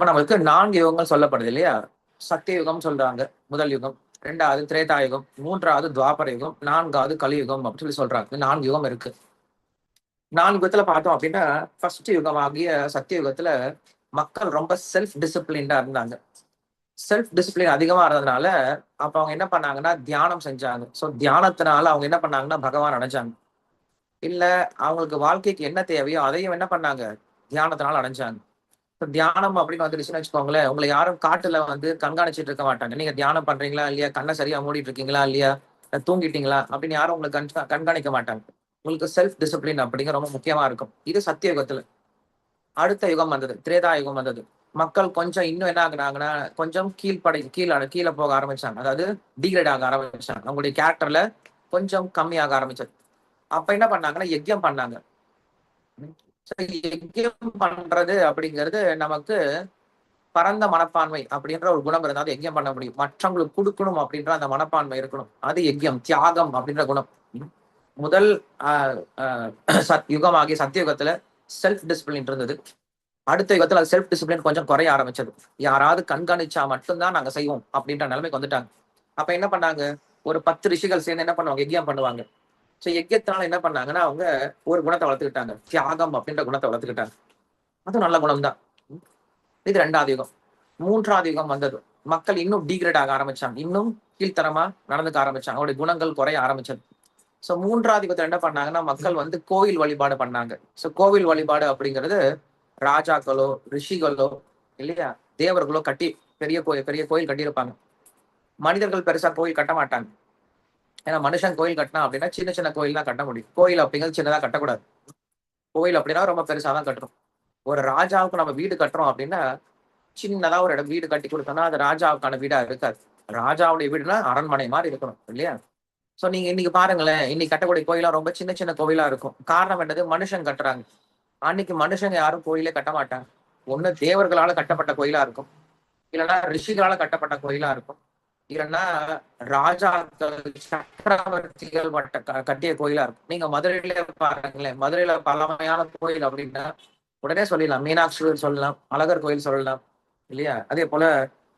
இப்ப நம்மளுக்கு 4 யுகங்கள் சொல்லப்படுது இல்லையா? சத்தியயுகம் சொல்றாங்க, முதல் யுகம். 2வது திரேதாயுகம், 3வது துவாபர யுகம், 4வது கலியுகம் அப்படின்னு சொல்றாங்க. 4 யுகம் இருக்கு. 4 யுகத்துல பார்த்தோம் அப்படின்னா, ஃபர்ஸ்ட் யுகமாகிய சத்தியயுகத்துல மக்கள் ரொம்ப செல்ஃப் டிசிப்ளின்டா இருந்தாங்க. செல்ஃப் டிசிப்ளின் அதிகமா இருந்ததுனால, அப்ப அவங்க என்ன பண்ணாங்கன்னா, தியானம் செஞ்சாங்க. தியானத்தினால அவங்க என்ன பண்ணாங்கன்னா, பகவான் அடைஞ்சாங்க. இல்ல அவங்களுக்கு வாழ்க்கைக்கு என்ன தேவையோ அதையும் என்ன பண்ணாங்க, தியானத்தினால அடைஞ்சாங்க. தியானம் அப்படின்னு வந்துருச்சுன்னு வச்சுக்கோங்களேன், உங்களை யாரும் காட்டுல வந்து கண்காணிச்சிட்டு இருக்க மாட்டாங்க. நீங்க தியானம் பண்றீங்களா இல்லையா? கண்ண சரியா மூடிட்டு இருக்கீங்களா இல்லையா? தூங்கிட்டீங்களா? அப்படின்னு யாரும் உங்களை கண்காணிக்க மாட்டாங்க. உங்களுக்கு செல்ஃப் டிசிப்ளின் அப்படிங்கிற ரொம்ப முக்கியமா இருக்கும். இது சத்திய யுகத்துல. அடுத்த யுகம் வந்தது, திரேதா யுகம் வந்தது. மக்கள் கொஞ்சம் இன்னும் என்ன ஆகுனாங்கன்னா, கொஞ்சம் கீழ போக ஆரம்பிச்சாங்க. அதாவது டிகிரேட் ஆக ஆரம்பிச்சாங்க. அவங்களுடைய கேரக்டர்ல கொஞ்சம் கம்மியாக ஆரம்பிச்சது. அப்ப என்ன பண்ணாங்கன்னா, யஜ்யம் பண்ணாங்க. யஜ்யம் பண்றது அப்படிங்கிறது நமக்கு பரந்த மனப்பான்மை அப்படின்ற ஒரு குணம் இருந்தால் யஜ்யம் பண்ண முடியும். மற்றவங்களுக்கு கொடுக்கணும் அப்படின்ற அந்த மனப்பான்மை இருக்கணும். அது யஜ்யம், தியாகம் அப்படின்ற குணம். முதல் யுகமாகிய சத்தியுகத்துல செல்ஃப் டிசிப்ளின் இருந்தது. அடுத்த யுகத்துல செல்ஃப் டிசிப்ளின் கொஞ்சம் குறைய ஆரம்பிச்சது. யாராவது கண்காணிச்சா மட்டும்தான் நாங்க செய்வோம் அப்படின்ற நிலைமைக்கு வந்துட்டாங்க. அப்ப என்ன பண்ணாங்க, ஒரு 10 ரிஷிகள் சேர்ந்து என்ன பண்ணுவாங்க, யஜ்யம் பண்ணுவாங்க. யஜ்யத்தினால என்ன பண்ணாங்கன்னா, அவங்க ஒரு குணத்தை வளர்த்துக்கிட்டாங்க, தியாகம் அப்படின்ற குணத்தை வளர்த்துக்கிட்டாங்க. அது நல்ல குணம் தான். இது 2வது யுகம். 3வது யுகம் வந்தது. மக்கள் இன்னும் டீக்ரேட் ஆக ஆரம்பிச்சாங்க. இன்னும் கீழ்த்தரமா நடந்துக்க ஆரம்பிச்சாங்க. அவருடைய குணங்கள் குறைய ஆரம்பிச்சது. 3வது யுகத்துல என்ன பண்ணாங்கன்னா, மக்கள் வந்து கோயில் வழிபாடு பண்ணாங்க. கோவில் வழிபாடு அப்படிங்கிறது ராஜாக்களோ, ரிஷிகளோ இல்லையா, தேவர்களோ கட்டி பெரிய கோயில் கட்டியிருப்பாங்க. மனிதர்கள் பெருசா கோயில் கட்ட மாட்டாங்க. ஏன்னா மனுஷன் கோயில் கட்டினா அப்படின்னா சின்ன சின்ன கோயில் தான் கட்ட முடியும். கோயில் அப்படிங்கிறது சின்னதா கட்டக்கூடாது. கோயில் அப்படின்னா ரொம்ப பெருசா தான் கட்டணும். ஒரு ராஜாவுக்கு நம்ம வீடு கட்டுறோம் அப்படின்னா, சின்னதா ஒரு இடம் வீடு கட்டி கொடுத்தோம்னா அது ராஜாவுக்கான வீடா இருக்காது. ராஜாவுடைய வீடுனா அரண்மனை மாதிரி இருக்கணும் இல்லையா? நீங்க இன்னைக்கு பாருங்களேன், இன்னைக்கு கட்டக்கூடிய கோயிலா ரொம்ப சின்ன சின்ன கோவிலா இருக்கும். காரணம் என்னது, மனுஷன் கட்டுறாங்க. அன்னைக்கு மனுஷங்க யாரும் கோயிலே கட்ட மாட்டாங்க. ஒண்ணு தேவர்களால கட்டப்பட்ட கோயிலா இருக்கும், இல்லைன்னா ரிஷிகளால கட்டப்பட்ட கோயிலா இருக்கும், இல்லைன்னா ராஜாக்கள் சக்கரவர்த்திகள் கட்டிய கோயிலா இருக்கும். நீங்க மதுரையில பாருங்களேன், மதுரையில பழமையான கோயில் அப்படின்னா உடனே சொல்லிடலாம், மீனாட்சி கோயில் சொல்லலாம், அழகர் கோயில் சொல்லலாம் இல்லையா? அதே போல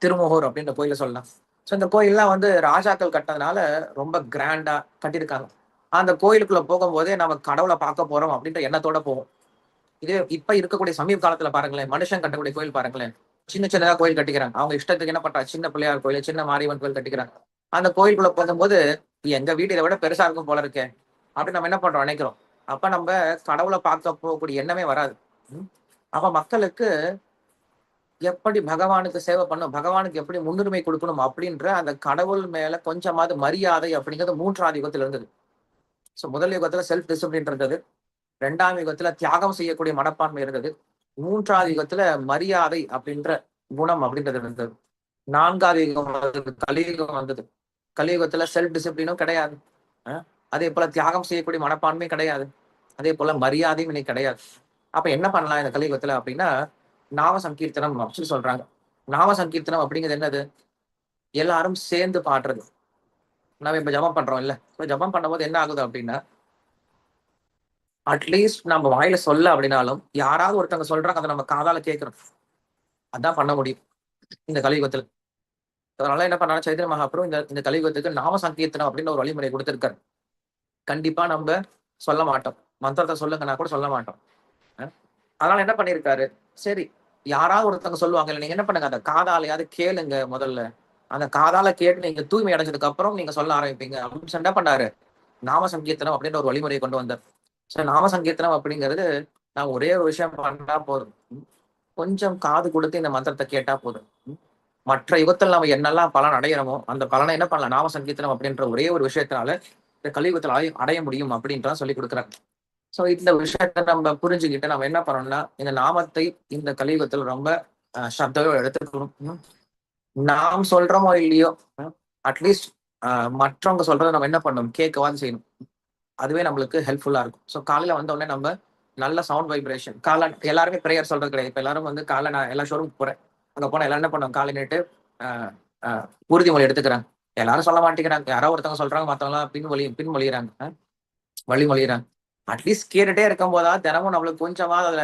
திருமுகூர் அப்படின்ற கோயில சொல்லலாம். இந்த கோயில்லாம் வந்து ராஜாக்கள் கட்டினதுனால ரொம்ப கிராண்டா கட்டியிருக்காங்க. அந்த கோயிலுக்குள்ள போகும்போதே நம்ம கடவுளை பார்க்க போறோம் அப்படின்ற எண்ணத்தோட போவோம். இது இப்ப இருக்கக்கூடிய சமீப காலத்துல பாருங்களேன், மனுஷன் கட்டக்கூடிய கோயில் பாருங்களேன், சின்ன சின்னதா கோயில் கட்டிக்கிறாங்க. அவங்க இஷ்டத்துக்கு என்ன பண்றாங்க, சின்ன பிள்ளையார் கோயில், சின்ன மாரியம்மன் கோயில் கட்டிக்கிறாங்க. அந்த கோயிலுக்குள்ள போகும்போது எங்க வீடு இதை விட பெருசா இருக்கும் போல இருக்கே அப்படின்னு நம்ம என்ன பண்றோம், நினைக்கிறோம். அப்ப நம்ம கடவுளை பார்க்க போகக்கூடிய எண்ணமே வராது. அப்ப மக்களுக்கு எப்படி பகவானுக்கு சேவை பண்ணும், பகவானுக்கு எப்படி முன்னுரிமை கொடுக்கணும் அப்படின்ற அந்த கடவுள் மேல கொஞ்சமாவது மரியாதை அப்படிங்கிறது 3வது யுகத்துல இருந்தது. முதல் யுகத்துல செல்ஃப் டிசிப்ளின் இருந்தது. 2ஆம் யுகத்துல தியாகம் செய்யக்கூடிய மனப்பான்மை இருந்தது. 3வது யுகத்துல மரியாதை அப்படின்ற குணம் அப்படின்றது இருந்தது. 4வது யுகம் வந்தது, கலியுகம் வந்தது. கலியுகத்துல செல்ஃப் டிசிப்ளினும் கிடையாது. அதே போல தியாகம் செய்யக்கூடிய மனப்பான்மை கிடையாது. அதே போல மரியாதையும் இன்னைக்கு கிடையாது. அப்ப என்ன பண்ணலாம் இந்த கலியுகத்துல அப்படின்னா, நாம சங்கீர்த்தனம் அப்படின்னு சொல்றாங்க. நாம சங்கீர்த்தனம் அப்படிங்கிறது என்னது, எல்லாரும் சேர்ந்து பாடுறது. நம்ம இப்ப ஜபம் பண்றோம் இல்ல, ஜபம் பண்ணும்போது என்ன ஆகுது அப்படின்னா, அட்லீஸ்ட் நம்ம வாயில சொல்ல அப்படின்னாலும் யாராவது ஒருத்தவங்க சொல்றாங்க, அதை நம்ம காதால கேட்கிறோம். அதான் பண்ண முடியும் இந்த கலியுகத்துல. அதனால என்ன பண்ணாலும் சைதன்ய மகாபிரபு இந்த இந்த கலியுகத்துக்கு நாம சங்கீர்த்தனம் அப்படின்னு ஒரு வழிமுறை கொடுத்திருக்காரு. கண்டிப்பா நம்ம சொல்ல மாட்டோம், மந்திரத்தை சொல்லுங்கன்னா கூட சொல்ல மாட்டோம். அதனால என்ன பண்ணிருக்காரு, சரி யாராவது ஒருத்தவங்க சொல்லுவாங்க இல்ல, நீங்க என்ன பண்ணுங்க, அந்த காதாலையாவது கேளுங்க முதல்ல. அந்த காதால கேட்டு நீங்க தூய்மை அடைஞ்சதுக்கு அப்புறம் நீங்க சொல்ல ஆரம்பிப்பீங்க அப்படின்னு என்ன பண்ணாரு, நாம சங்கீர்த்தனம் அப்படின்ற ஒரு வழிமுறையை கொண்டு வந்தார். நாம சங்கீர்த்தனம் அப்படிங்கிறது, நான் ஒரே ஒரு விஷயம் பண்ணா போதும், கொஞ்சம் காது கொடுத்து இந்த மந்திரத்தை கேட்டா போதும், மற்ற யுகத்தில் நம்ம என்னெல்லாம் பலன் அடையிறோமோ அந்த பலனை என்ன பண்ணலாம், நாம சங்கீர்த்தனம் அப்படின்ற ஒரே ஒரு விஷயத்தினால இந்த கலியுகத்தில் அடைய முடியும் அப்படின்றத சொல்லி கொடுக்குறாங்க. இந்த விஷயத்த நம்ம புரிஞ்சுக்கிட்டு நம்ம என்ன பண்ணணும்னா, இந்த நாமத்தை இந்த கலியுகத்தில் ரொம்ப சப்தம் எடுத்துக்கணும். நாம் சொல்றோமோ இல்லையோ, அட்லீஸ்ட் மற்றவங்க சொல்றதை நம்ம என்ன பண்ணணும், கேட்கவாது செய்யணும். அதுவே நம்மளுக்கு ஹெல்ப்ஃபுல்லா இருக்கும். காலையில வந்த உடனே நம்ம நல்ல சவுண்ட் வைப்ரேஷன், காலை எல்லாருமே ப்ரேயர் சொல்றது கிடையாது. இப்ப எல்லாரும் வந்து காலை, நான் எல்லா ஷோரும் போறேன், அங்க போனா எல்லாரும் என்ன பண்ணுவாங்க, காலை நேட்டு உறுதிமொழி எடுத்துக்கிறாங்க. எல்லாரும் சொல்ல மாட்டேங்கிறாங்க, யாரோ ஒருத்தவங்க சொல்றாங்க, மத்தவங்க பின்மொழிகிறாங்க, வழிமொழிகிறாங்க. அட்லீஸ்ட் கேட்டுட்டே இருக்கும் போதா தினமும் நம்மளுக்கு கொஞ்சமா அதுல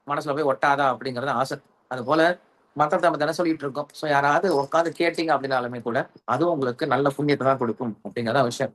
மனசுல போய் ஒட்டாதா அப்படிங்கறது ஆசை. அது போல மத்தத நம்ம தானே சொல்லிட்டு இருக்கோம். ஸோ யாராவது உட்கார்ந்து கேட்டீங்க அப்படின்னாலுமே கூட, அதுவும் உங்களுக்கு நல்ல புண்ணியத்த தான் கொடுக்கும் அப்படிங்கிறது தான் விஷயம்.